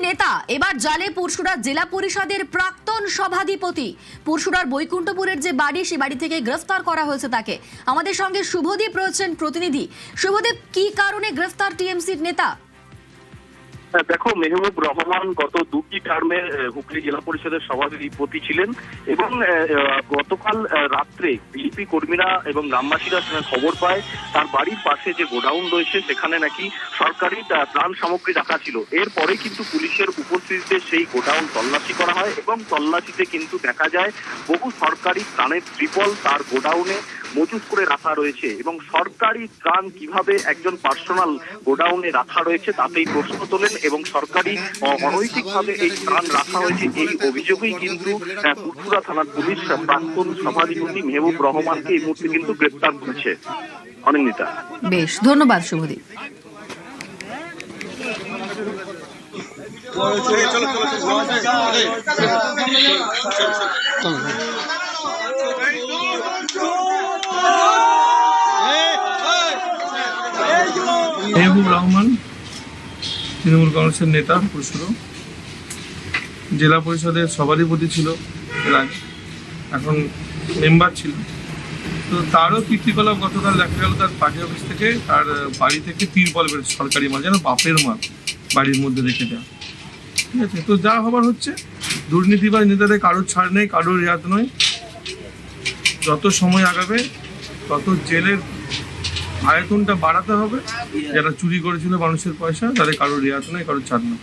নেতা এবার জালে পুরসুরার জেলা পরিষদের প্রাক্তন সভাধিপতি। পুরসুরার বৈকুণ্ঠপুরের যে বাড়ি, সে বাড়ি থেকে গ্রেফতার করা হয়েছে তাকে। আমাদের সঙ্গে শুভদীপ রয়েছেন প্রতিনিধি। শুভদীপ, কি কারণে গ্রেফতার টিএমসির নেতা? দেখো, মেহবুব রহমান গত দুটি টার্মে হুগলি জেলা পরিষদের সভাধিপতি ছিলেন এবং গতকাল রাত্রে বিজেপি কর্মীরা এবং গ্রামবাসীরা খবর পায় তার বাড়ির পাশে যে গোডাউন রয়েছে সেখানে নাকি সরকারি ত্রাণ সামগ্রী রাখা ছিল। এরপরে কিন্তু পুলিশের উপস্থিতিতে সেই গোডাউন তল্লাশি করা হয় এবং তল্লাশিতে কিন্তু দেখা যায় বহু সরকারি ত্রাণের ট্রিপল তার গোডাউনে মজুত করে রাখা রয়েছে এবং সরকারি ত্রাণ কিভাবে একজন পার্সোনাল গোডাউনে রাখা রয়েছে তাতেই প্রশ্ন তোলেন এবং সরকারি অনৈতিকভাবে এই ত্রাণ রাখা হয়েছে এই অভিযোগেই কিন্তু পুরসুরা থানার পুলিশ প্রাক্তন সভাধিপতি মেহবুব রহমানকে এই মুহূর্তে কিন্তু গ্রেপ্তার করেছে। অনিন্দিতা, বেশ, ধন্যবাদ শুভদীপ। মেহবুব রহমান তৃণমূল কংগ্রেসের নেতা, পুরসুরা জেলা পরিষদের সভাধিপতি ছিল, এর আগে এখন মেম্বার ছিল। তো তারও কীর্তিকলাপ গতকাল দেখা গেল তার পার্টি অফিস থেকে, তার বাড়ি থেকে তিরপল বেরোচ্ছে, সরকারি মাল, যেন বাপের মাল বাড়ির মধ্যে রেখে দেওয়া। ঠিক আছে, তো যা হবার হচ্ছে। দুর্নীতিবাজ নেতাদের কারোর ছাড় নেই, কারোর রেয়াত নয়। যত সময় আগাবে তত জেলের আয়তনটা বাড়াতে হবে। যারা চুরি করেছিল মানুষের পয়সা, তাদের কারোর রেয়াত নয়, কারোর ছাড় নয়।